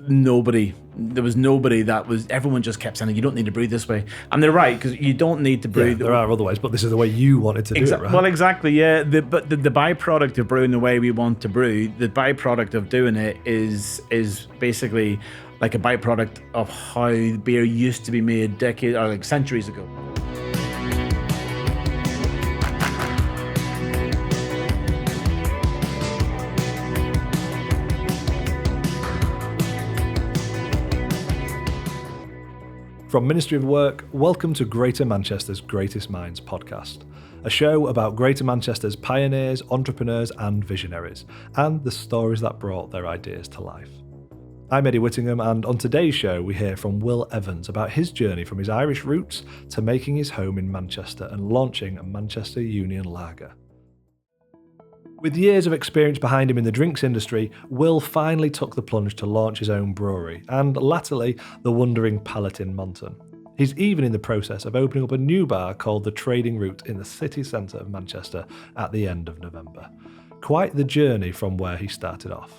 there was nobody everyone just kept saying, you don't need to brew this way. And they're right, because you don't need to brew. Yeah, there are other ways, but this is the way you wanted to do it, right? Well, exactly, yeah. But the byproduct of brewing the way we want to brew, the byproduct of doing it is basically like a byproduct of how beer used to be made decades or like centuries ago. From Ministry of Work, welcome to Greater Manchester's Greatest Minds podcast, a show about Greater Manchester's pioneers, entrepreneurs and visionaries, and the stories that brought their ideas to life. I'm Eddie Whittingham, and on today's show we hear from Will Evans about his journey from his Irish roots to making his home in Manchester and launching a Manchester Union Lager. With years of experience behind him in the drinks industry, Will finally took the plunge to launch his own brewery, and latterly, the wondering Palate in Monton. He's even in the process of opening up a new bar called the Trading Route in the city centre of Manchester at the end of November. Quite the journey from where he started off.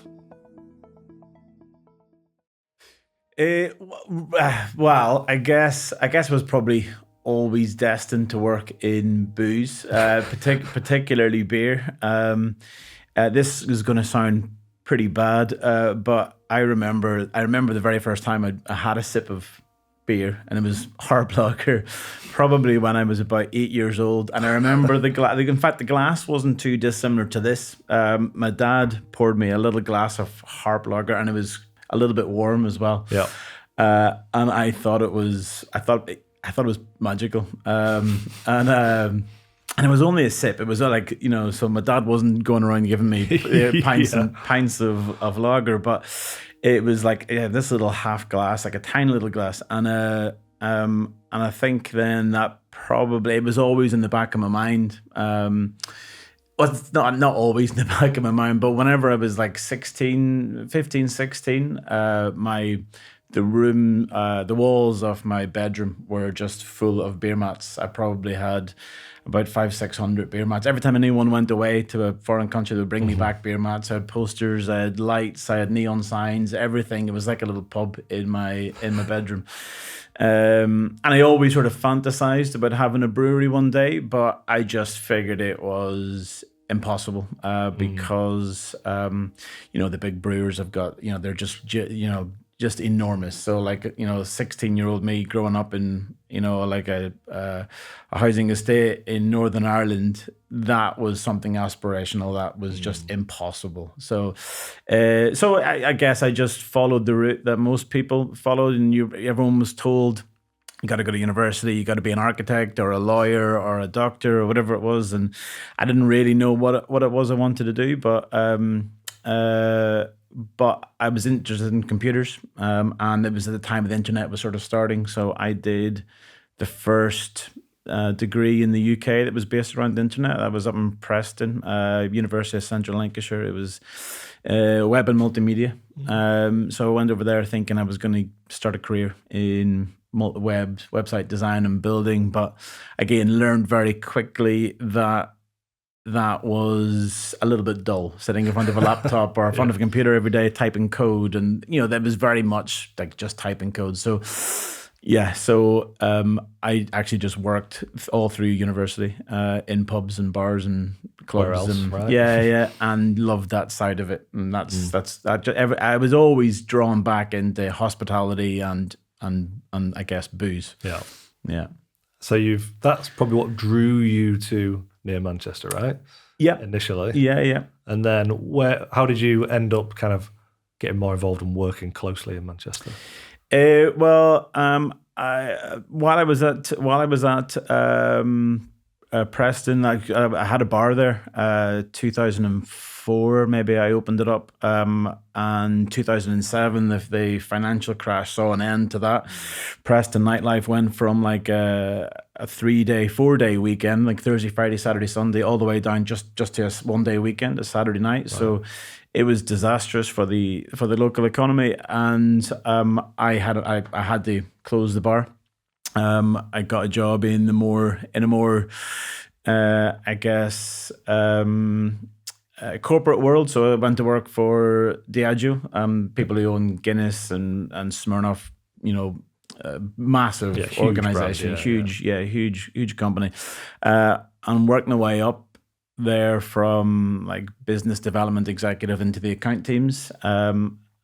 Well, I guess it was probably always destined to work in booze, particularly beer. This is going to sound pretty bad, but I remember the very first time I had a sip of beer, and it was hard lager, probably when I was about 8 years old. And I remember the glass. In fact, the glass wasn't too dissimilar to this. My dad poured me a little glass of hard lager, and it was a little bit warm as well. Yeah. And I thought it was magical. And it was only a sip. It was like, so my dad wasn't going around giving me pints and pints of lager, but it was like, this little half glass, like a tiny little glass. And I think then that probably, it was always in the back of my mind. Well, it's not always in the back of my mind, but whenever I was like 15, 16, the walls of my bedroom were just full of beer mats. I probably had about 500-600 beer mats. Every time anyone went away to a foreign country, they would bring me back beer mats. I had posters, I had lights, I had neon signs, everything. It was like a little pub in my bedroom. And I always sort of fantasized about having a brewery one day, but I just figured it was impossible because the big brewers have got, they're just enormous. So like, 16-year-old me growing up in, like a housing estate in Northern Ireland, that was something aspirational. That was just impossible. So I guess I just followed the route that most people followed, and everyone was told, you got to go to university, you got to be an architect or a lawyer or a doctor or whatever it was. And I didn't really know what it was I wanted to do, but I was interested in computers, and it was at the time the internet was sort of starting. So I did the first degree in the UK that was based around the internet. I was up in Preston, University of Central Lancashire. It was web and multimedia. So I went over there thinking I was going to start a career in website design and building, but again, learned very quickly that was a little bit dull, sitting in front of a laptop or in front of a computer every day typing code, and that was very much like just typing code. So I actually just worked all through university in pubs and bars and clubs, and loved that side of it. And I was always drawn back into hospitality and I guess booze. Yeah. So that's probably what drew you to near Manchester, right? Yeah. Initially. Yeah. And then how did you end up kind of getting more involved and working closely in Manchester? While I was at Preston, I had a bar there. 2004, maybe I opened it up, and 2007, the financial crash saw an end to that. Preston nightlife went from like a 4-day weekend, like Thursday, Friday, Saturday, Sunday, all the way down just to a 1-day weekend, a Saturday night. Wow. So it was disastrous for the local economy, and I had to close the bar. I got a job in a more corporate world. So I went to work for Diageo, people who own Guinness and Smirnoff, massive huge organization, brand, huge company. And worked my way up there from like business development executive into the account teams.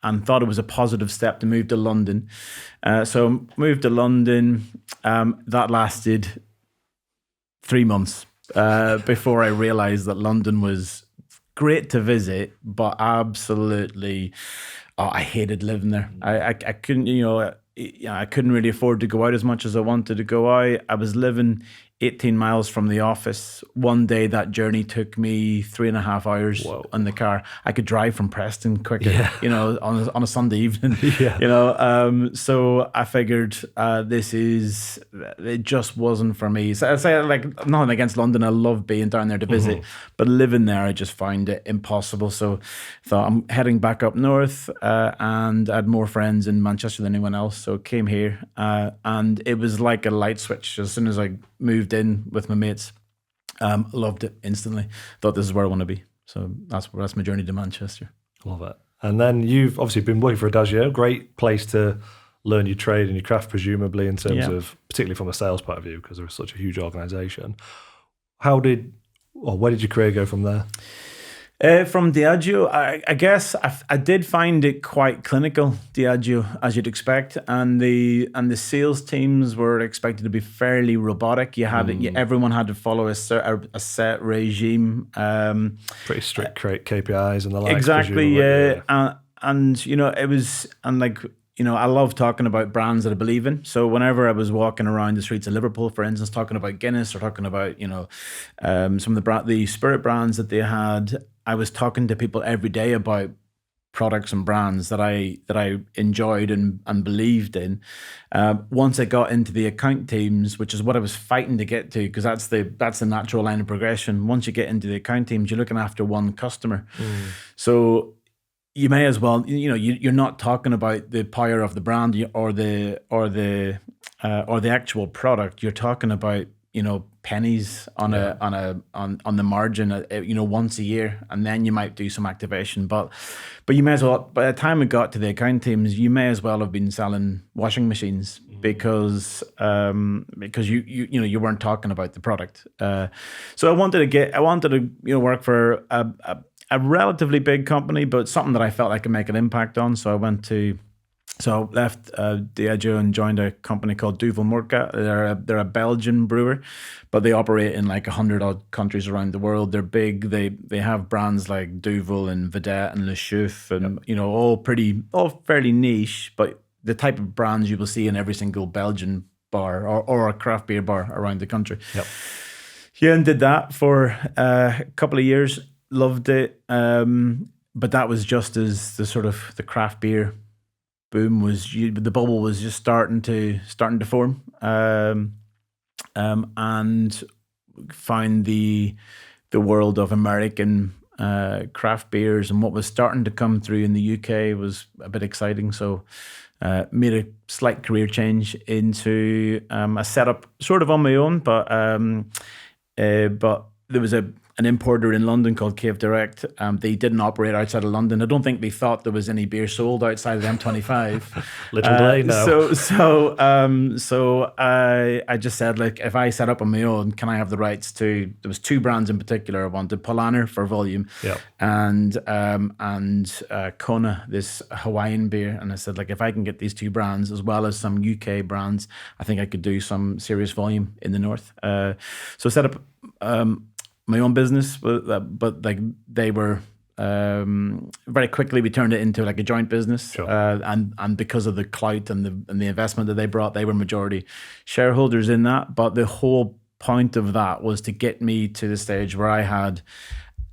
And thought it was a positive step to move to London. So moved to London. That lasted 3 months before I realized that London was great to visit, but absolutely, I hated living there. I couldn't, I couldn't really afford to go out as much as I wanted to go out. I was living 18 miles from the office. One day that journey took me 3.5 hours on the car. I could drive from Preston quicker, on a Sunday evening, so I figured it just wasn't for me. So I say, like, nothing against London. I love being down there to visit, but living there, I just found it impossible. So I thought I'm heading back up north, and I had more friends in Manchester than anyone else. So came here, and it was like a light switch. As soon as I moved in with my mates, loved it instantly. Thought this is where I want to be. So that's my journey to Manchester. Love it. And then you've obviously been working for Diageo, great place to learn your trade and your craft, presumably, in terms of, particularly from a sales point of view, because they're such a huge organisation. Where did your career go from there? From Diageo, I guess I did find it quite clinical, Diageo, as you'd expect, and the sales teams were expected to be fairly robotic. Everyone had to follow a set regime. Pretty strict KPIs and the like. Exactly, yeah. I love talking about brands that I believe in. So whenever I was walking around the streets of Liverpool, for instance, talking about Guinness or talking about some of the spirit brands that they had, I was talking to people every day about products and brands that I enjoyed and believed in. Once I got into the account teams, which is what I was fighting to get to, because that's the natural line of progression. Once you get into the account teams, you're looking after one customer. So you may as well, you're not talking about the power of the brand or the actual product. You're talking about pennies on the margin, once a year, and then you might do some activation. But you may as well, by the time we got to the account teams, you may as well have been selling washing machines because you weren't talking about the product. So I wanted to work for a relatively big company, but something that I felt I could make an impact on. So I left Diageo and joined a company called Duvel Morca. They're a Belgian brewer, but they operate in like 100 odd countries around the world. They're big. They have brands like Duvel and Vedette and Le Chouf and all fairly niche, but the type of brands you will see in every single Belgian bar or a craft beer bar around the country. Yep. Yeah, and did that for a couple of years. Loved it, but that was just as the sort of the craft beer boom the bubble was just starting to form, and find the world of American craft beers and what was starting to come through in the UK was a bit exciting. So made a slight career change into a setup sort of on my own, but there was an importer in London called Cave Direct. They didn't operate outside of London. I don't think they thought there was any beer sold outside of the M25. Little delay now. So I just said, like, if I set up on my own, can I have the rights to? There was 2 brands in particular. I wanted Palate for volume, and Kona, this Hawaiian beer. And I said, like, if I can get these 2 brands as well as some UK brands, I think I could do some serious volume in the north. So I set up my own business, but like they were very quickly we turned it into like a joint business. Sure. And because of the clout and the investment that they brought, they were majority shareholders in that. But the whole point of that was to get me to the stage where I had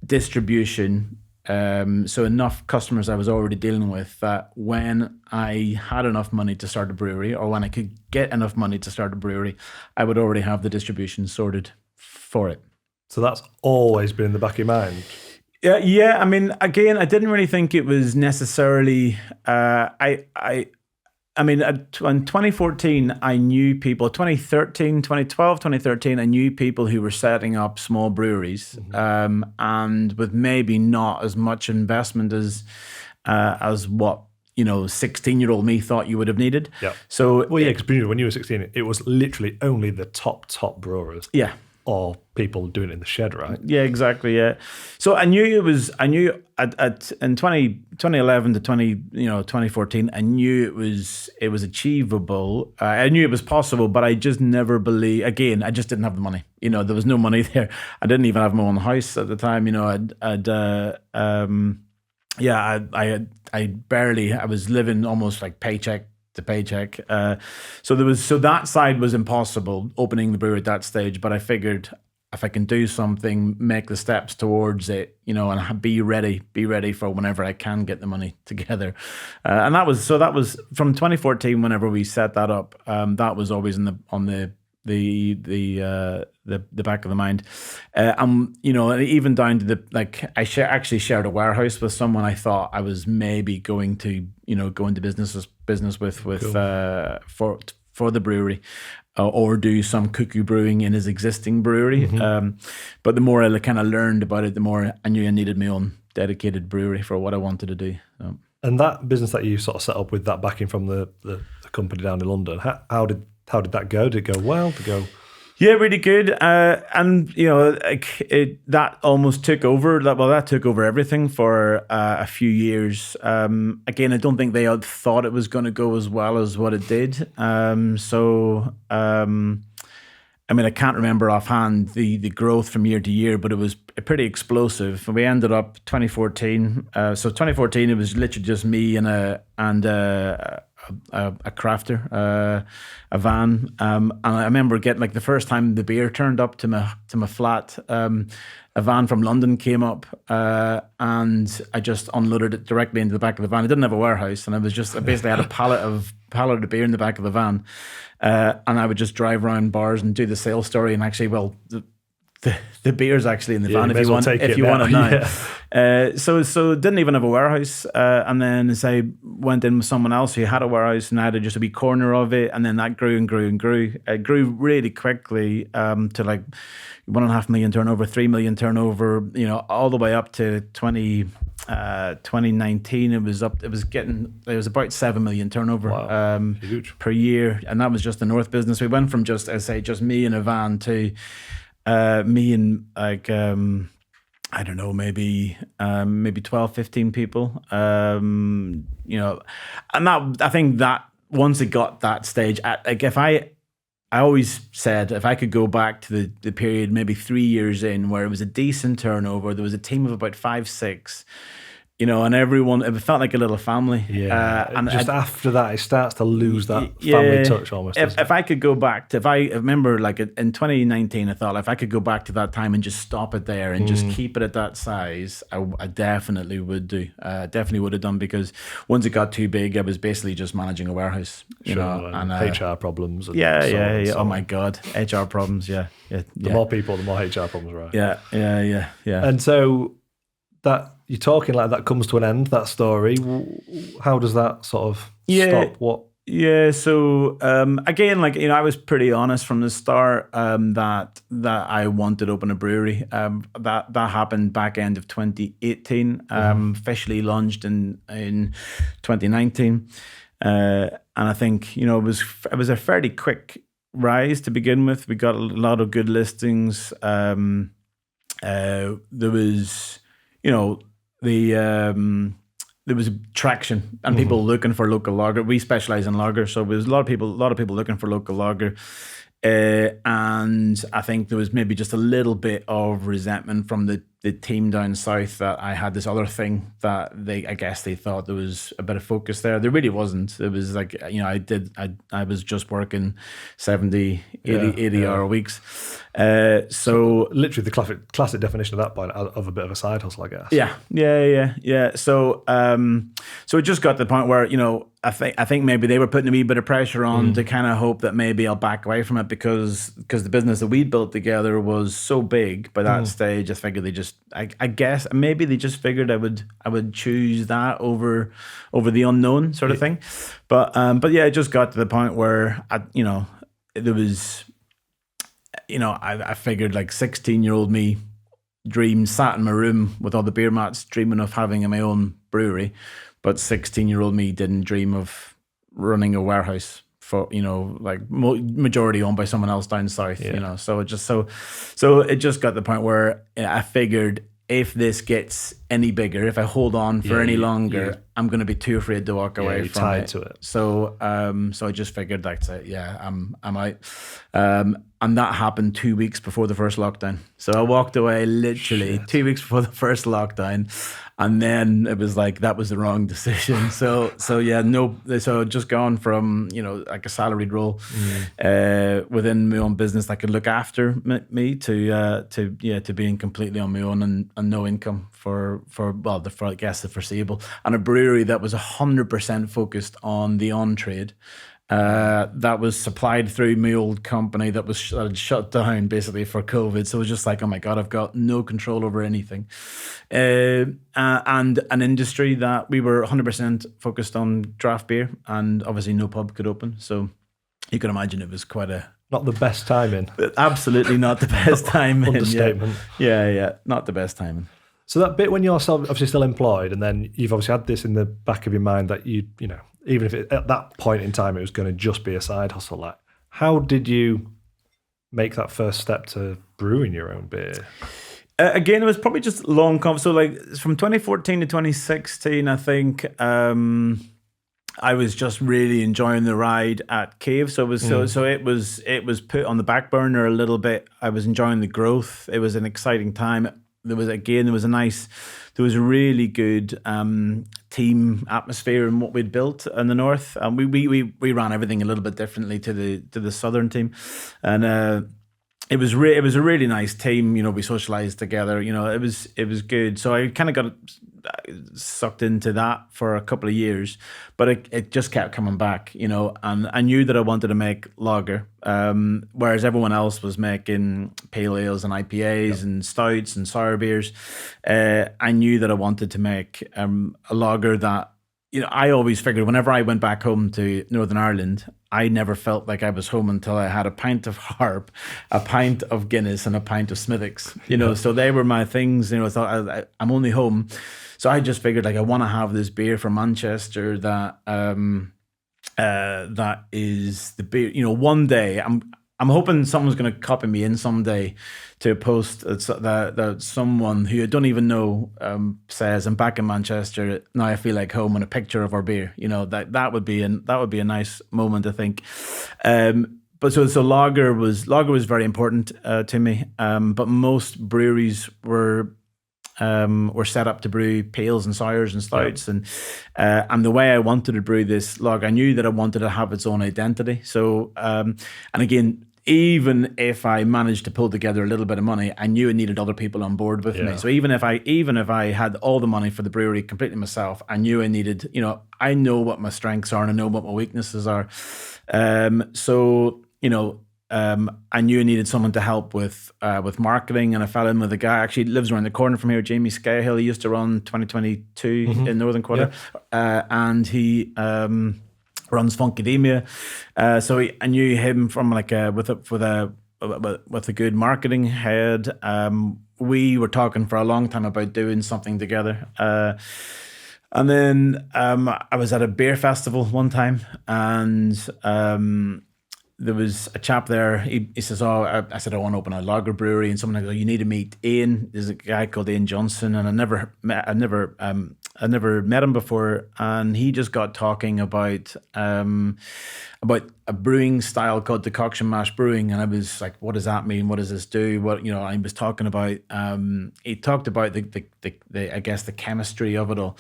distribution, so enough customers I was already dealing with that when I had enough money to start a brewery, or when I could get enough money to start a brewery, I would already have the distribution sorted for it. So that's always been in the back of your mind? Yeah. I mean, again, I didn't really think it was necessarily. I I mean, in 2014, I knew people. 2013, 2012, 2013, I knew people who were setting up small breweries, and with maybe not as much investment as what 16-year-old me thought you would have needed. Yeah. So Well, yeah, because when you were 16, it was literally only the top brewers. Yeah. Or people doing it in the shed, right? Yeah, exactly. Yeah. So I knew in 2011 to 2014, I knew it was achievable. I knew it was possible, but I just never believed. Again, I just didn't have the money. There was no money there. I didn't even have my own house at the time. I was living almost like paycheck to paycheck. So that side was impossible, opening the brewery at that stage. But I figured if I can do something, make the steps towards it, and be ready for whenever I can get the money together. And that was from 2014. Whenever we set that up, that was always on the back of the mind, even down to I actually shared a warehouse with someone I thought I was maybe going to go into business with cool. For the brewery, or do some cuckoo brewing in his existing brewery. But the more I kind of learned about it, the more I knew I needed my own dedicated brewery for what I wanted to do. And that business that you sort of set up with that backing from the company down in London, how did that go? Did it go well? Did it go? Yeah, really good. And that almost took over. That took over everything for a few years. Again, I don't think they had thought it was going to go as well as what it did. I can't remember offhand the growth from year to year, but it was pretty explosive. We ended up 2014. So 2014, it was literally just me and a crafter, a van, and I remember getting the first time the beer turned up to my flat. A van from London came up, and I just unloaded it directly into the back of the van. I didn't have a warehouse, and I basically had a pallet of beer in the back of the van, and I would just drive around bars and do the sales story. And actually, the beer's actually in the van if you want it now. Yeah. So didn't even have a warehouse, and then as I went in with someone else who had a warehouse, and I had just a wee corner of it, and then that grew and grew and grew. It grew really quickly to 1.5 million turnover, 3 million turnover, all the way up to 2019. It was about 7 million turnover huge. Per year, and that was just the North business. We went from just me in a van to me and I don't know, maybe 12, 15 people, and that, I think that once it got that stage, I always said if I could go back to the period maybe 3 years in where it was a decent turnover, there was a team of about 5, 6, and everyone, it felt like a little family. Yeah. And after that, it starts to lose that family touch almost. If I could go back to, I remember in 2019, I thought if I could go back to that time and just stop it there and just keep it at that size, I definitely would do. Definitely would have done, because once it got too big, I was basically just managing a warehouse. And HR problems. And Oh my God, HR problems. Yeah. The more people, the more HR problems, right? Yeah. And so that you're talking like that comes to an end, that story. How does that sort of stop? What? Yeah, so again, I was pretty honest from the start that I wanted to open a brewery. That happened back end of 2018. Officially launched in 2019, and I think it was a fairly quick rise to begin with. We got a lot of good listings. There was there was traction and people looking for local lager. We specialize in lager, so there was a lot of people looking for local lager. And I think there was maybe just a little bit of resentment from the team down south that I had this other thing that I guess they thought there was a bit of focus there. There really wasn't. It was I was just working 70, 80 hour weeks. So literally the classic definition of that point of a bit of a side hustle, I guess. Yeah. So it just got to the point where, I think maybe they were putting a wee bit of pressure on to kind of hope that maybe I'll back away from it because the business that we built together was so big by that stage. I figured they just I guess maybe they just figured I would choose that over the unknown sort of thing. But yeah, it just got to the point where there was, I figured like 16-year-old me sat in my room with all the beer mats dreaming of having my own brewery, but 16-year-old me didn't dream of running a warehouse for, like majority owned by someone else down south, so it just it just got to the point where I figured if this gets any bigger, if I hold on for any longer, I'm going to be too afraid to walk away from tied it. to it. So I just figured that's it. Yeah, I'm out. And that happened 2 weeks before the first lockdown. So I walked away literally 2 weeks before the first lockdown. And then it was like, that was the wrong decision. So just gone from, like a salaried role within my own business that could look after me to being completely on my own and no income for I guess the foreseeable. And a brewery that was 100% focused on the on-trade. That was supplied through my old company that was shut down basically for COVID. So it was just like, oh my God, I've got no control over anything. And an industry that we were 100% focused on draft beer, and obviously no pub could open. So you can imagine it was quite not the best timing. Absolutely not the best timing. Understatement. Yeah, not the best timing. So that bit when you're obviously still employed, and then you've obviously had this in the back of your mind that even if at that point in time it was going to just be a side hustle, like how did you make that first step to brewing your own beer? Again, it was probably just long. So like from 2014 to 2016, I think I was just really enjoying the ride at Cave. So it was it was put on the back burner a little bit. I was enjoying the growth. It was an exciting time. There was a really good team atmosphere in what we'd built in the north, and we ran everything a little bit differently to the southern team, and it was a really nice team. We socialized together. It was good. So I kind of got sucked into that for a couple of years, but it just kept coming back. And I knew that I wanted to make lager, whereas everyone else was making pale ales and IPAs and stouts and sour beers. I knew that I wanted to make a lager that, I always figured whenever I went back home to Northern Ireland, I never felt like I was home until I had a pint of Harp, a pint of Guinness, and a pint of Smithwick's. So they were my things. I thought I'm only home, so I just figured like I want to have this beer from Manchester that that is the beer. One day I'm hoping someone's going to copy me in someday to a post that someone who I don't even know says, "I'm back in Manchester now. I feel like home," and a picture of our beer. That would be a nice moment, I think. But so lager was very important to me. But most breweries were set up to brew pales and sours and stouts, and the way I wanted to brew this lager, I knew that I wanted to have its own identity. So and again, even if I managed to pull together a little bit of money, I knew I needed other people on board with me. So even if I had all the money for the brewery completely myself, I knew I needed, I know what my strengths are and I know what my weaknesses are. I knew I needed someone to help with marketing, and I fell in with a guy actually lives around the corner from here, Jamie Scahill. He used to run 2022 in Northern Quarter, and he runs Funkademia. So I knew him from like with a good marketing head. We were talking for a long time about doing something together. And then I was at a beer festival one time, and there was a chap there. He says, I said, I want to open a lager brewery, and someone goes, you need to meet Ian. There's a guy called Ian Johnson, and I never met him before, and he just got talking about a brewing style called decoction mash brewing, and I was like, what does that mean? What does this do? I was talking about. He talked about the I guess the chemistry of it all,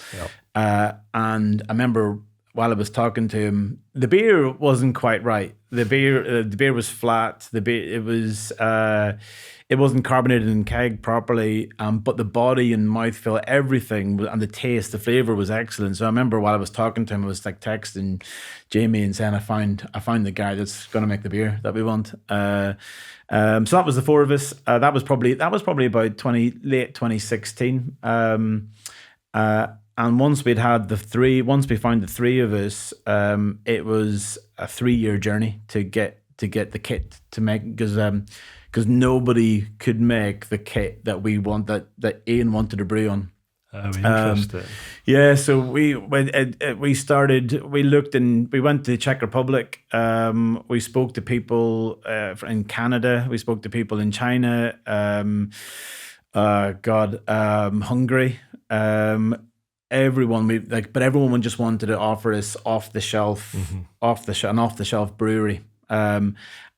and I remember while I was talking to him, the beer wasn't quite right. The beer was flat. It wasn't carbonated and keg properly. But the body and mouthfeel, everything, and the taste, the flavor was excellent. So I remember while I was talking to him, I was like texting Jamie and saying, I found the guy that's going to make the beer that we want. So that was the four of us. That was probably about late 2016. And once we found the three of us, it was a 3-year journey to get the kit to make, because nobody could make the kit that we want, that Ian wanted to brew on. Oh, interesting. Yeah, so we went we looked, and we went to the Czech Republic. We spoke to people in Canada. We spoke to people in China. Hungary. Everyone but everyone just wanted to offer us off the shelf brewery.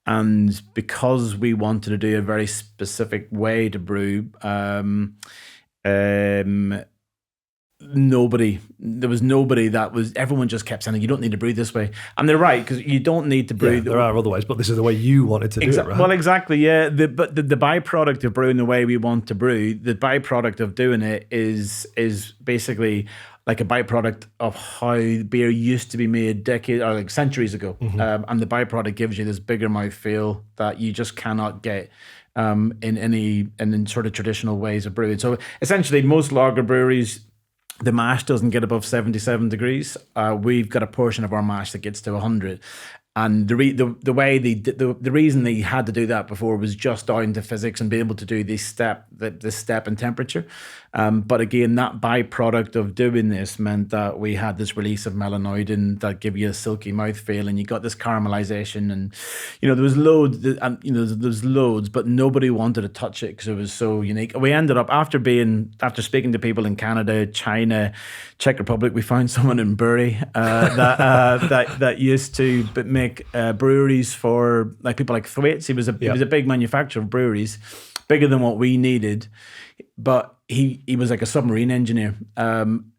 And because we wanted to do a very specific way to brew, everyone just kept saying, you don't need to brew this way. And they're right, because you don't need to brew. Yeah, there are other ways, but this is the way you wanted to do it, right? Well, exactly, yeah. But the byproduct of brewing the way we want to brew, the byproduct of doing it is basically like a byproduct of how beer used to be made centuries ago. And the byproduct gives you this bigger mouthfeel that you just cannot get in sort of traditional ways of brewing. So essentially, most lager breweries, the mash doesn't get above 77 degrees. We've got a portion of our mash that gets to 100. And the reason they had to do that before was just down to physics and being able to do this step in temperature. But again, that byproduct of doing this meant that we had this release of melanoidin that give you a silky mouthfeel, and you got this caramelization, and there was loads, but nobody wanted to touch it because it was so unique. We ended up after speaking to people in Canada, China, Czech Republic, we found someone in Bury that used to make breweries for like people like Thwaites. He was a big manufacturer of breweries, bigger than what we needed, but he was like a submarine engineer.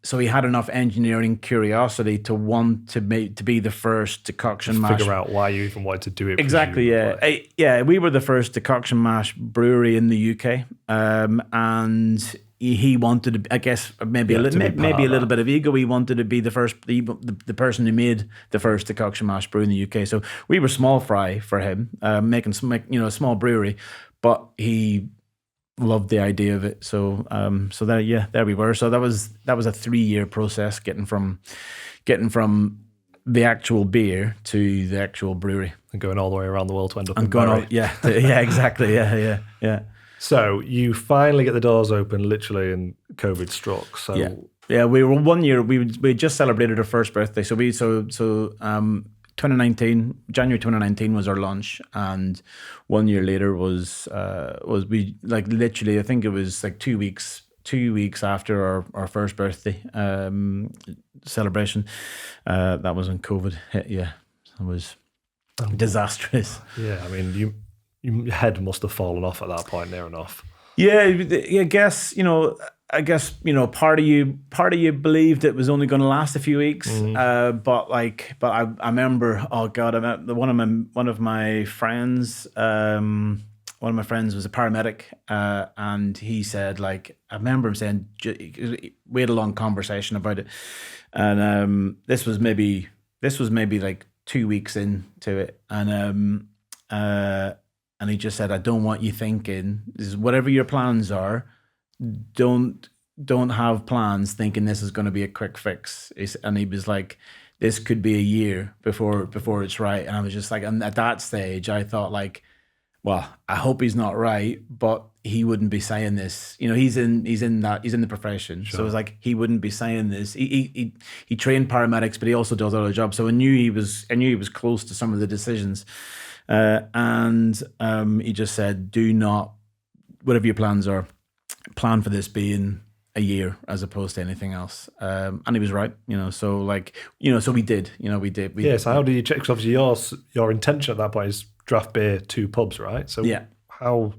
So he had enough engineering curiosity to want to be the first decoction mash. Figure out why you even wanted to do it. Exactly, yeah. We were the first decoction mash brewery in the UK, and he wanted to, I guess, maybe a little bit of ego. He wanted to be the first, the person who made the first decoction mash brew in the UK. So we were small fry for him, making a small brewery, but he loved the idea of it. So there we were. So that was a 3-year process getting from the actual beer to the actual brewery, and going all the way around the world to end up in going Bury. Exactly, yeah. So you finally get the doors open, literally, and COVID struck. So yeah. We were 1 year. We just celebrated our first birthday. So 2019, January 2019 was our launch, and 1 year later was we like literally. I think it was like 2 weeks after our first birthday celebration. That was when COVID hit. Yeah, it was disastrous. Yeah, I mean your head must have fallen off at that point, near enough. Yeah, I guess part of you believed it was only going to last a few weeks. But I remember, oh God, one of my friends was a paramedic, and he said, like, I remember him saying, we had a long conversation about it, and this was maybe like 2 weeks into it, and he just said, I don't want you thinking, whatever your plans are, don't have plans thinking this is going to be a quick fix. And he was like, this could be a year before it's right. And I was just like, and at that stage, I thought like, well, I hope he's not right, but he wouldn't be saying this. He's in the profession. Sure. So it was like, he wouldn't be saying this. He trained paramedics, but he also does other jobs. So I knew he was close to some of the decisions. And he just said, do not, whatever your plans are, plan for this being a year as opposed to anything else. And he was right, so we did. Yeah, so how do you check? Because obviously your intention at that point is draft beer to pubs, right? So yeah. How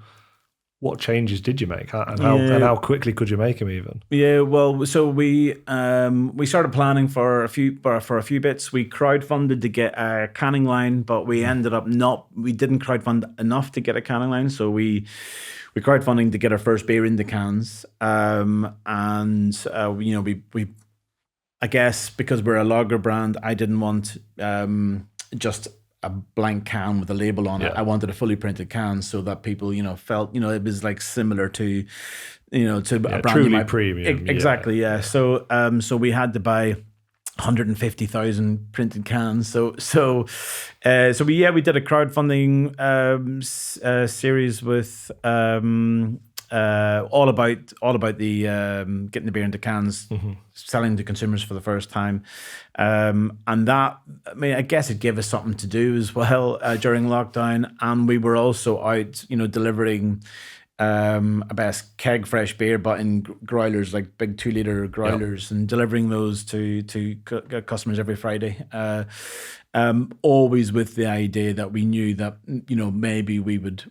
What changes did you make, and how quickly could you make them even? Yeah, well, so we started planning for a few bits. We crowdfunded to get a canning line, but we ended up we didn't crowdfund enough to get a canning line, so we crowdfunding to get our first beer into cans. We I guess because we're a lager brand, I didn't want just a blank can with a label on it. I wanted a fully printed can so that people, felt, it was like similar to, to a brand truly premium. Exactly. Yeah. So we had to buy 150,000 printed cans. So we did a crowdfunding series with all about the getting the beer into cans, selling to consumers for the first time, and that, I guess it gave us something to do as well during lockdown. And we were also out, delivering a best keg fresh beer, but in growlers, like big 2-liter growlers, and delivering those to customers every Friday. Always with the idea that we knew that maybe we would,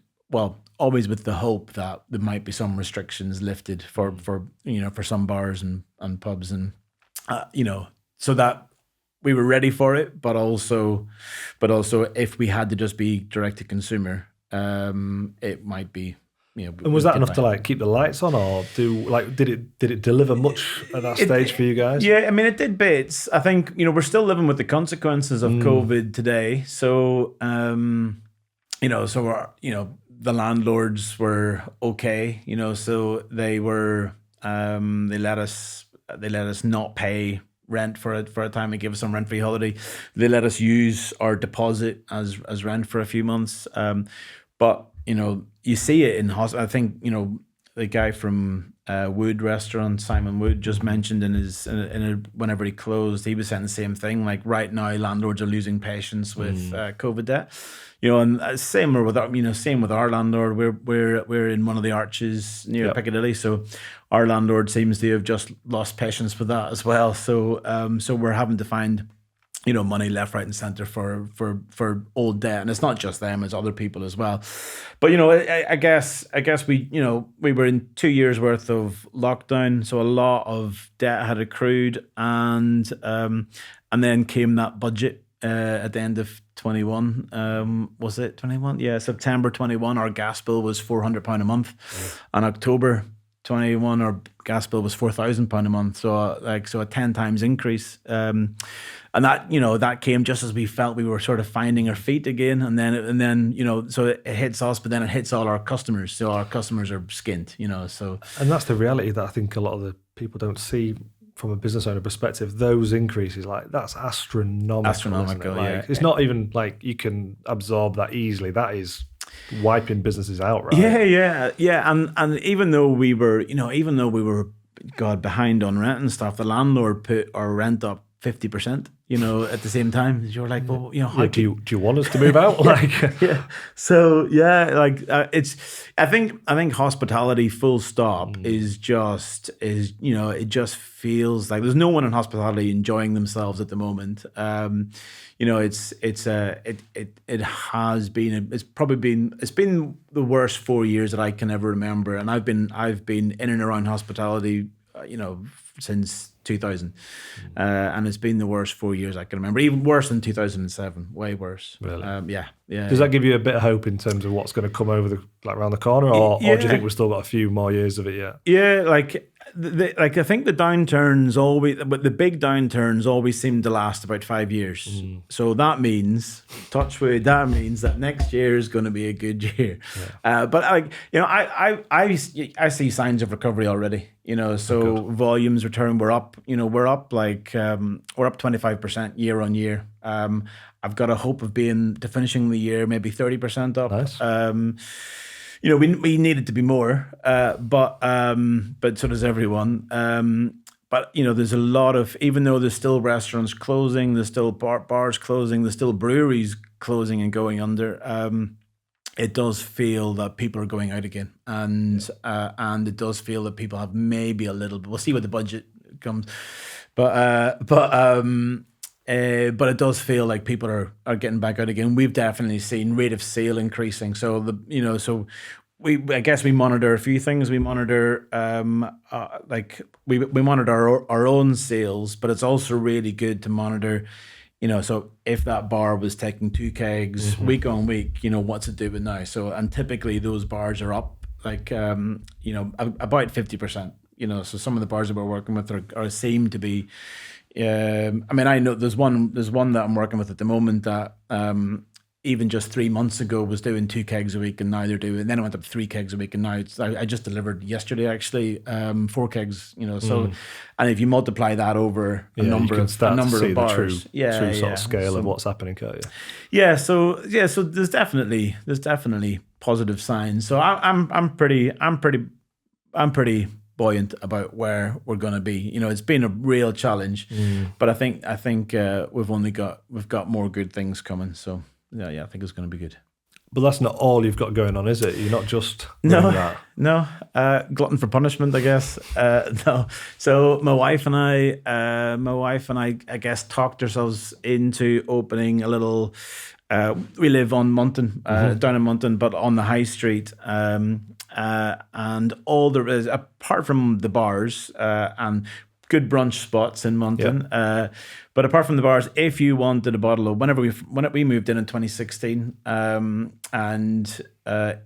always with the hope that there might be some restrictions lifted for some bars and pubs, and so that we were ready for it, but also if we had to just be direct to consumer, it might be. And was that enough to keep the lights on, or did it deliver much at that stage for you guys? Yeah, it did bits. I think we're still living with the consequences of COVID today. So so we're the landlords were okay, so they were they let us not pay rent for a time. They gave us some rent-free holiday. They let us use our deposit as rent for a few months. But you see it in hospital. I think the guy from Wood Restaurant, Simon Wood, just mentioned whenever he closed, he was saying the same thing. Like right now, landlords are losing patience with COVID debt. And same with our landlord. We're in one of the arches near Piccadilly, so our landlord seems to have just lost patience with that as well. So we're having to find money left, right, and center for old debt, and it's not just them; it's other people as well. But I guess we were in 2 years worth of lockdown, so a lot of debt had accrued, and then came that budget at the end of 21. Was it 21? Yeah, September 21. Our gas bill was £400 a month. On October 21, our gas bill was £4,000 a month. So a 10 times increase. And that came just as we felt we were sort of finding our feet again. And then so it hits us, but then it hits all our customers. So our customers are skint, so. And that's the reality that I think a lot of the people don't see from a business owner perspective. Those increases, that's astronomical. Yeah. It's not even like you can absorb that easily. That is wiping businesses out, right? Yeah. And even though we were, behind on rent and stuff, the landlord put our rent up 50%, at the same time. You're like, well, how do you want us to move out? Yeah. So it's, I think hospitality full stop is it just feels like there's no one in hospitality enjoying themselves at the moment. It's been the worst 4 years that I can ever remember. And I've been in and around hospitality, since 2000, and it's been the worst 4 years I can remember. Even worse than 2007, way worse. Really? Yeah. Does that give you a bit of hope in terms of what's going to come over around the corner, or do you think we've still got a few more years of it yet? Yeah, I think the downturns always, but the big downturns always seem to last about 5 years. So that means, touch wood, that next year is going to be a good year. Yeah. But I see signs of recovery already. So volumes return. We're up. We're up 25% year on year. I've got a hope of finishing the year maybe 30% up. Nice. We need it to be more, but so does everyone. But there's a lot of, even though there's still restaurants closing, there's still bars closing, there's still breweries closing and going under. It does feel that people are going out again, and it does feel that people have maybe a little. We'll see what the budget comes, but it does feel like people are getting back out again. We've definitely seen rate of sale increasing. So I guess we monitor a few things. We monitor we monitor our own sales, but it's also really good to monitor, so if that bar was taking 2 kegs week on week, what's it doing now? So, and typically those bars are up like about 50%. So some of the bars that we're working with are seem to be. I know there's one that I'm working with at the moment that even just 3 months ago was doing 2 kegs a week, and now they're doing. Then it went up to 3 kegs a week, and now I just delivered yesterday actually 4 kegs. So, and if you multiply that over a number of bars, true sort of scale of what's happening, can't you? Yeah. So there's definitely positive signs. So I'm pretty buoyant about where we're going to be. It's been a real challenge, but I think we've got more good things coming. So. Yeah, I think it's going to be good. But that's not all you've got going on, is it? You're not just doing that. No. Glutton for punishment, I guess. No. So my wife and I, I guess, talked ourselves into opening a little. We live on Monton, down in Monton, but on the high street. And all there is, apart from the bars and good brunch spots in Monton. But apart from the bars, if you wanted a bottle of, when we moved in 2016, and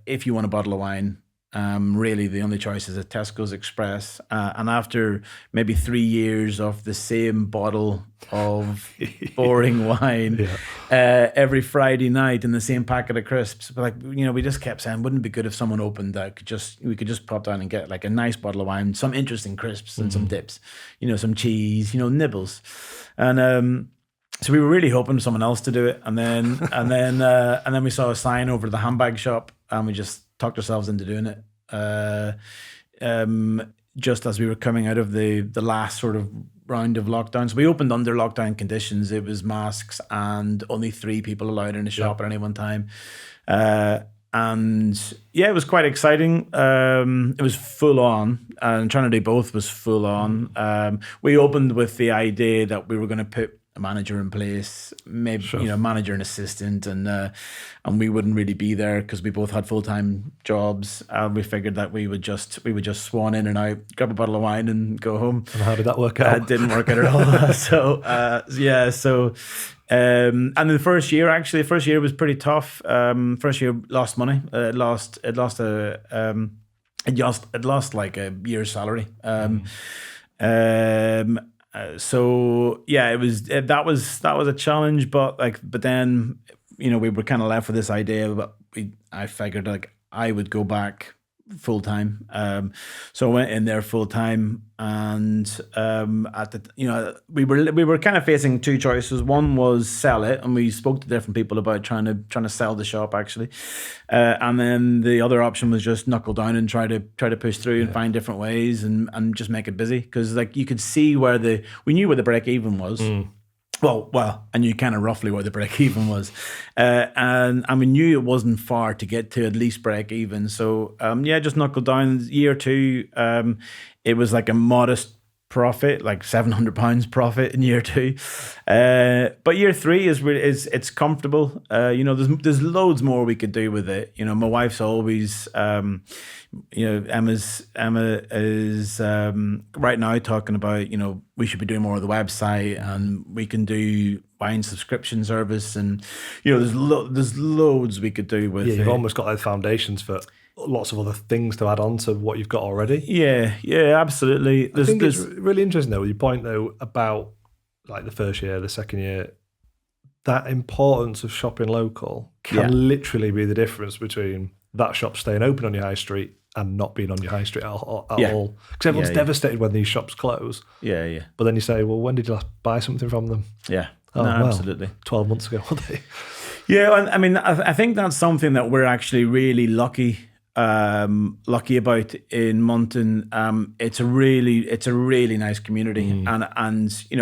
if you want a bottle of wine, really the only choice is a Tesco's Express. And after maybe 3 years of the same bottle of boring wine every Friday night and the same packet of crisps, but we just kept saying, wouldn't it be good if someone opened that we could just pop down and get like a nice bottle of wine, some interesting crisps and some dips, some cheese, nibbles. And so we were really hoping for someone else to do it, and then we saw a sign over the handbag shop, and we just talked ourselves into doing it. Just as we were coming out of the last sort of round of lockdowns, we opened under lockdown conditions. It was masks and only 3 people allowed in the shop at any one time. And it was quite exciting. It was full on, and trying to do both was full on. We opened with the idea that we were going to put a manager in place, maybe manager and assistant, and we wouldn't really be there because we both had full-time jobs. We figured that we would just swan in and out, grab a bottle of wine, and go home. And how did that work out? It didn't work out at all. So and then the first year was pretty tough. First year lost money. It lost like a year's salary. That was a challenge, but then we were kind of left with this idea. But I figured I would go back full time. So I went in there full time, and we were kind of facing 2 choices. One was sell it, and we spoke to different people about trying to sell the shop actually, and then the other option was just knuckle down and try to push through and find different ways and just make it busy, because you could see we knew where the break even was. Well, I knew kind of roughly where the break even was, and we knew it wasn't far to get to at least break even. So just knuckle down. Year 2, it was like a modest profit, like £700 profit in year 2. But year 3 it's comfortable. There's loads more we could do with it. My wife's always, Emma is right now talking about, we should be doing more of the website, and we can do wine subscription service, and there's loads we could do with it. You've almost got those foundations for lots of other things to add on to what you've got already. Yeah, absolutely. I think it's really interesting though, your point though about like the first year, the second year, that importance of shopping local can literally be the difference between that shop staying open on your high street and not being on your high street at all. Because everyone's devastated when these shops close. Yeah. But then you say, well, when did you last buy something from them? Yeah. Absolutely. 12 months ago, were they? Yeah, I mean, I think that's something that we're actually really lucky about in Monton. It's a really nice community, and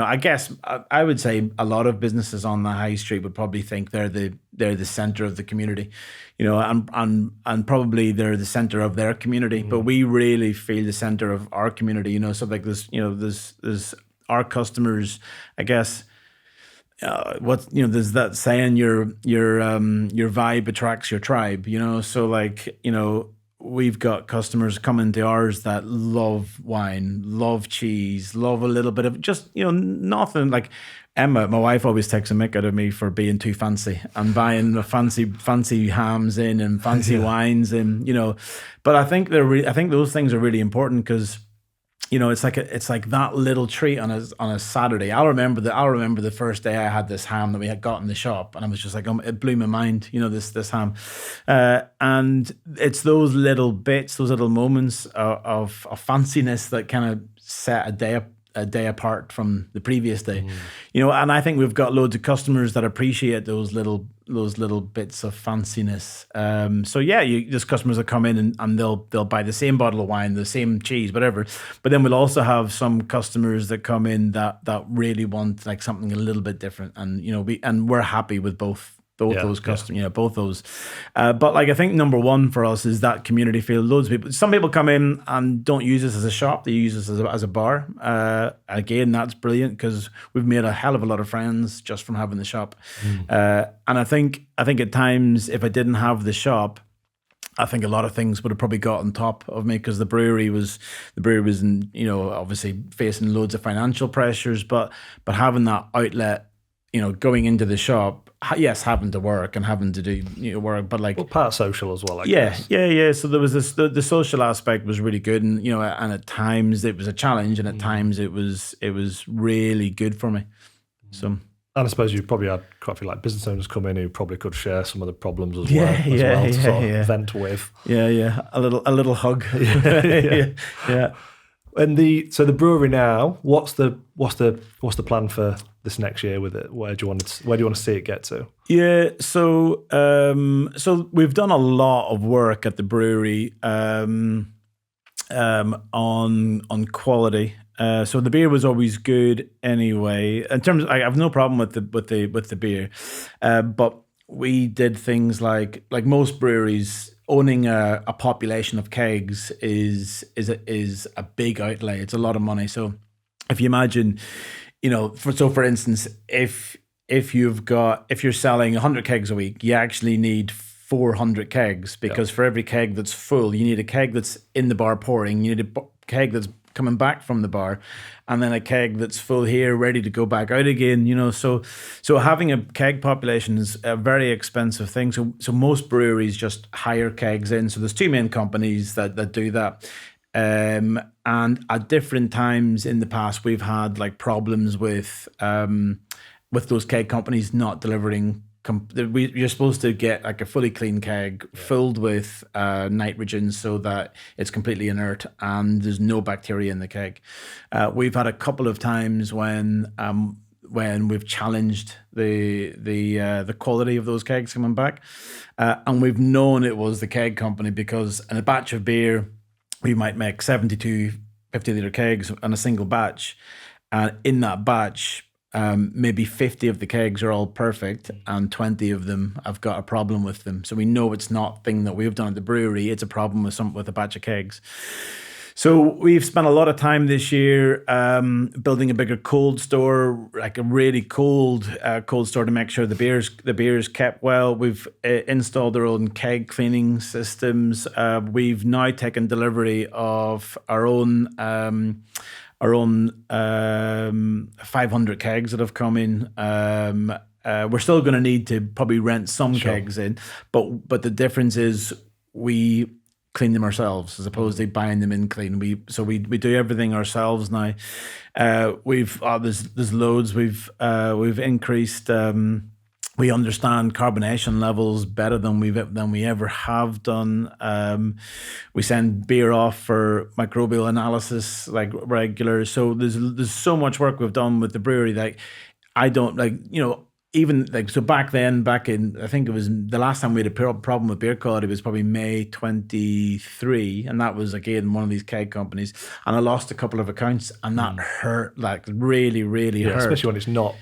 I guess I would say a lot of businesses on the high street would probably think they're the center of the community, and probably they're the center of their community, but we really feel the center of our community. So like there's our customers, I guess. There's that saying, your vibe attracts your tribe, so we've got customers coming to ours that love wine, love cheese, love a little bit of just, nothing like Emma, my wife, always takes a mick out of me for being too fancy and buying the fancy hams in and fancy wines and, but I think I think those things are really important because, it's like that little treat on a Saturday. I'll remember the first day I had this ham that we had got in the shop, and I was just like, it blew my mind, this ham, and it's those little bits, those little moments of fanciness that kind of set a day apart from the previous day, and I think we've got loads of customers that appreciate those little bits of fanciness. So yeah, there's customers that come in and they'll buy the same bottle of wine, the same cheese, whatever. But then we'll also have some customers that come in that really want like something a little bit different, and we're happy with both those customers, both those. But like I think number one for us is that community feel. Loads of people. Some people come in and don't use us as a shop; they use us as a bar. Again, that's brilliant because we've made a hell of a lot of friends just from having the shop. And I think at times, if I didn't have the shop, I think a lot of things would have probably got on top of me because the brewery was in, obviously facing loads of financial pressures, but having that outlet, going into the shop. Yes, having to work and having to do work, but like part social as well. I guess. Yeah. So there was this, the social aspect was really good, and and at times it was a challenge, and at times it was really good for me. So, and I suppose you probably had quite a few like business owners come in who probably could share some of the problems as well to sort of vent with. Yeah, a little hug. yeah. And the brewery now, what's the plan for this next year with it? Where do you want to see it get to? Yeah, so we've done a lot of work at the brewery on quality. So the beer was always good anyway. In terms I have no problem with the beer, but we did things like most breweries. Owning a population of kegs is a big outlay. It's a lot of money. So if you imagine, for instance, if you're selling 100 kegs a week, you actually need 400 kegs because for every keg that's full, you need a keg that's in the bar pouring, you need a keg that's coming back from the bar, and then a keg that's full here, ready to go back out again. So having a keg population is a very expensive thing. So most breweries just hire kegs in. So there's two main companies that do that. And at different times in the past, we've had like problems with those keg companies not delivering. You're supposed to get like a fully clean keg filled with nitrogen so that it's completely inert and there's no bacteria in the keg. We've had a couple of times when we've challenged the quality of those kegs coming back, and we've known it was the keg company because in a batch of beer we might make 72 50-litre kegs on a single batch, and in that batch. Maybe 50 of the kegs are all perfect and 20 of them have got a problem with them. So we know it's not a thing that we've done at the brewery. It's a problem with a batch of kegs. So we've spent a lot of time this year building a bigger cold store, like a really cold store to make sure the beer's kept well. We've installed our own keg cleaning systems. We've now taken delivery of our own 500 kegs that have come in. We're still going to need to probably rent some kegs in, but the difference is we clean them ourselves as opposed to buying them in clean. We do everything ourselves now. There's loads. We've increased. We understand carbonation levels better than we ever have done. We send beer off for microbial analysis like regular. So there's so much work we've done with the brewery that I don't even like. So back in I think it was the last time we had a problem with beer quality was probably May 23, and that was again one of these keg companies, and I lost a couple of accounts, and that hurt, like really hurt, especially when it's not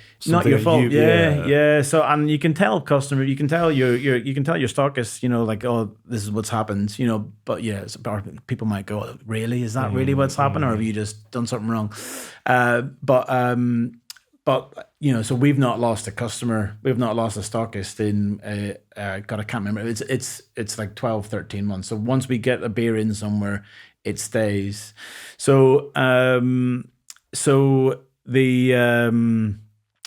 your fault. Yeah. So, and you can tell you can tell your stockists, like, oh, this is what's happened, but people might go, really, is that really what's happened, or have you just done something wrong? but so we've not lost a customer, we've not lost a stockist in God, I can't remember. It's like 12, 13 months. So once we get a beer in somewhere, it stays. So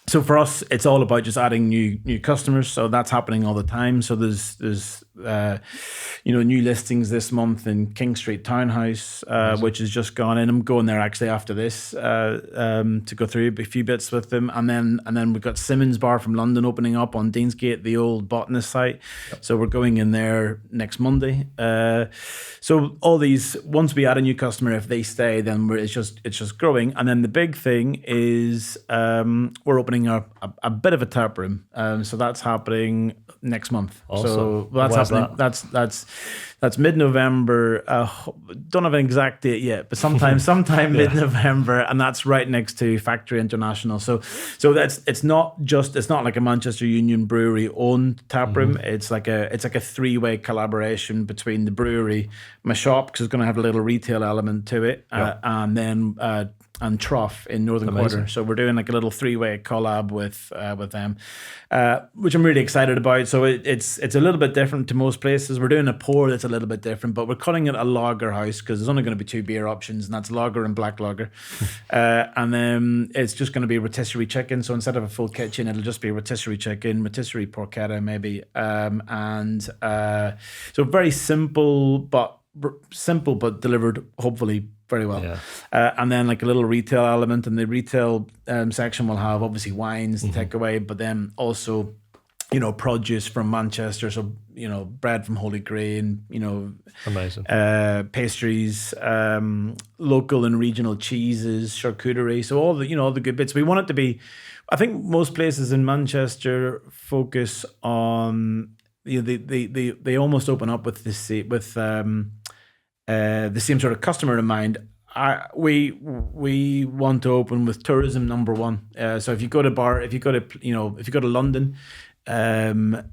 so for us, it's all about just adding new customers. So that's happening all the time. So there's new listings this month in King Street Townhouse, which has just gone in. I'm going there actually after this to go through a few bits with them, and then we've got Simmons Bar from London opening up on Deansgate, the old botanist site. Yep. So we're going in there next Monday. So all these, once we add a new customer, if they stay, then it's just growing. And then the big thing is we're opening up a bit of a tap room. So that's happening next month. Awesome. So that's happening. That's mid-November. Don't have an exact date yet, but sometime mid-November, and that's right next to Factory International. So it's not like a Manchester Union Brewery owned tap room. It's like a 3-way collaboration between the brewery, my shop, because it's going to have a little retail element to it, and then and Trough in Northern Quarter. So we're doing like a little 3-way collab with them, which I'm really excited about. So it's a little bit different to most places. We're doing a pour that's a little bit different, but we're calling it a lager house because there's only going to be 2 beer options, and that's lager and black lager. And then it's just going to be rotisserie chicken. So instead of a full kitchen, it'll just be rotisserie chicken, rotisserie porchetta maybe. So very simple, but delivered hopefully very well. And then like a little retail element, and the retail section will have obviously wines, takeaway, but then also produce from Manchester, so bread from Holy Grain, amazing pastries, local and regional cheeses, charcuterie, so all the good bits. We want it to be, I think most places in Manchester focus on they almost open up with the same sort of customer in mind. We want to open with tourism number one. So if you go to London, the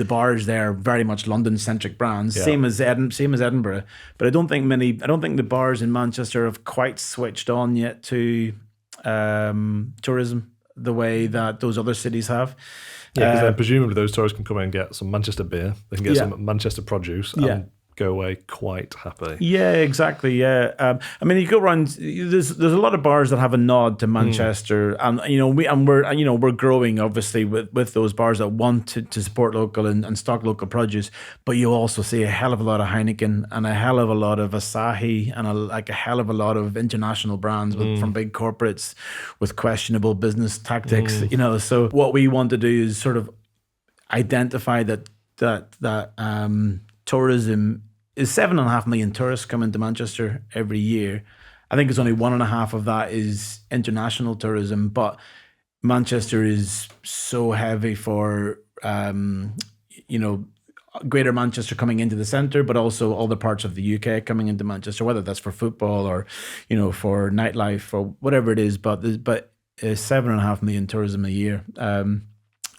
bars there are very much London centric brands. Same as Edinburgh. But I don't think the bars in Manchester have quite switched on yet to tourism the way that those other cities have. Yeah, because then presumably those tourists can come in and get some Manchester beer, they can get some Manchester produce, and go away quite happy. Yeah, exactly. Yeah, I mean, you go around. There's a lot of bars that have a nod to Manchester, and we're growing obviously with those bars that want to support local and stock local produce. But you also see a hell of a lot of Heineken and a hell of a lot of Asahi and a hell of a lot of international brands from big corporates with questionable business tactics. So what we want to do is sort of identify that tourism is 7.5 million tourists come into Manchester every year. I think it's only 1.5 of that is international tourism, but Manchester is so heavy for Greater Manchester coming into the centre, but also other parts of the UK coming into Manchester, whether that's for football or for nightlife or whatever it is. But 7.5 million tourism a year, and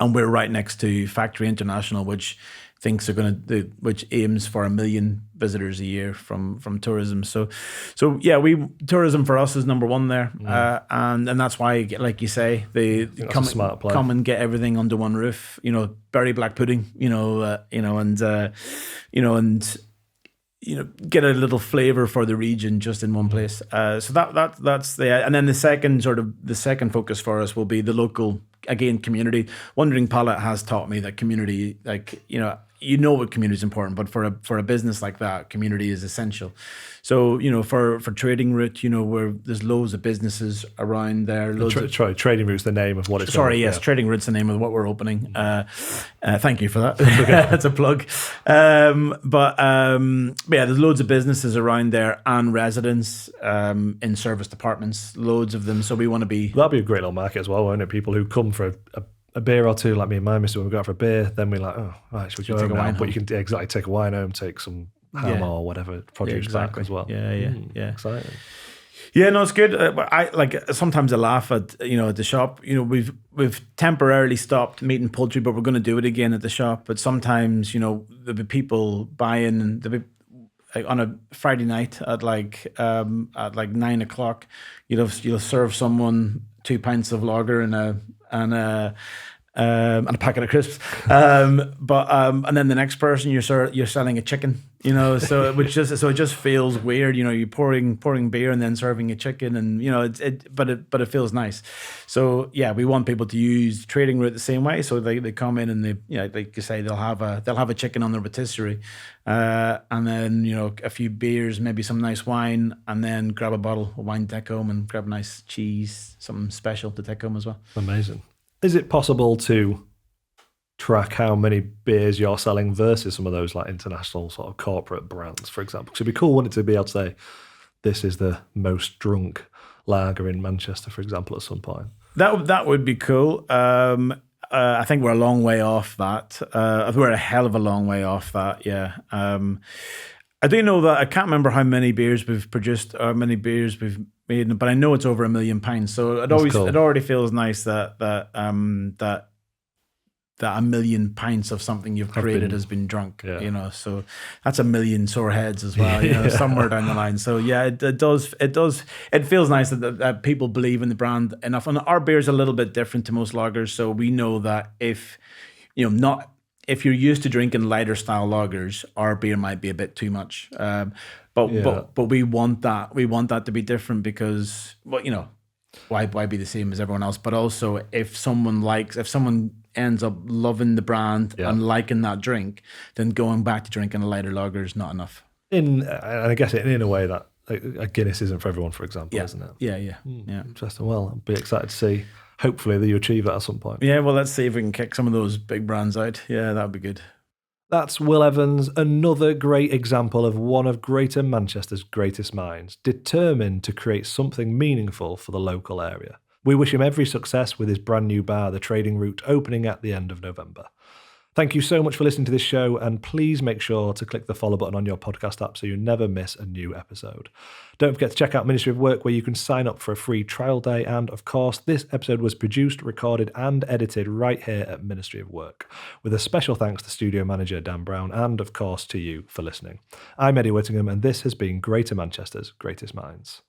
we're right next to Factory International, which which aims for 1 million visitors a year from tourism. So tourism for us is number one there, and that's why, like you say, they come and get everything under one roof. Berry black pudding, and get a little flavor for the region just in one place. So that's and then the second focus for us will be the local, again, community. Wandering Palate has taught me that community, what community is important, but for a business like that, community is essential. So for Trading Route, where there's loads of businesses around there. Trading Route's the name of what it's. Sorry, yes, Trading Route's the name of what we're opening. Thank you for that. That's a plug. But there's loads of businesses around there and residents in service departments, loads of them. So we want to be. That'd be a great little market as well, won't it? People who come for a beer or two, like me and my missus, when we go out for a beer, then we're like, oh, right, should we go home now? But you can exactly take a wine home, take some ham or whatever produce back as well. Yeah. Exciting. Yeah, no, it's good. Sometimes I laugh at the shop. We've temporarily stopped meat and poultry, but we're going to do it again at the shop. But sometimes there'll be people buying, and there'll be on a Friday night at 9 o'clock. You'll serve someone 2 pints of lager and a packet of crisps, and then the next person you're selling a chicken, so it just feels weird, you're pouring beer and then serving a chicken, and but it feels nice. So yeah, we want people to use trading route the same way. So they come in and they, like you say, they'll have a chicken on their rotisserie, and then a few beers, maybe some nice wine, and then grab a bottle of wine to take home and grab a nice cheese, something special to take home as well. Amazing. Is it possible to track how many beers you're selling versus some of those like international sort of corporate brands, for example? Because it'd be cool, wouldn't it, to be able to say, this is the most drunk lager in Manchester, for example, at some point? That would be cool. I think we're a long way off that. We're a hell of a long way off that, yeah. I do know that I can't remember how many beers we've produced or how many beers we've made, but I know it's over 1 million pints. So it already feels nice that 1 million pints of something you've created has been drunk. Yeah. So that's 1 million sore heads as well. Somewhere down the line. So yeah, it does. It feels nice that people believe in the brand enough. And our beer is a little bit different to most lagers, so we know that if you're used to drinking lighter style lagers, our beer might be a bit too much. But we want that. We want that to be different because, why be the same as everyone else? But also, if someone ends up loving the brand and liking that drink, then going back to drinking a lighter lager is not enough. And I guess in a way that a Guinness isn't for everyone, for example, isn't it? Yeah. Interesting. Well, I'll be excited to see. Hopefully that you achieve that at some point. Yeah, well, let's see if we can kick some of those big brands out. Yeah, that would be good. That's Will Evans, another great example of one of Greater Manchester's greatest minds, determined to create something meaningful for the local area. We wish him every success with his brand new bar, The Trading Route, opening at the end of November. Thank you so much for listening to this show, and please make sure to click the follow button on your podcast app so you never miss a new episode. Don't forget to check out Ministry of Work, where you can sign up for a free trial day, and of course, this episode was produced, recorded and edited right here at Ministry of Work, with a special thanks to studio manager Dan Brown, and of course to you for listening. I'm Eddie Whittingham, and this has been Greater Manchester's Greatest Minds.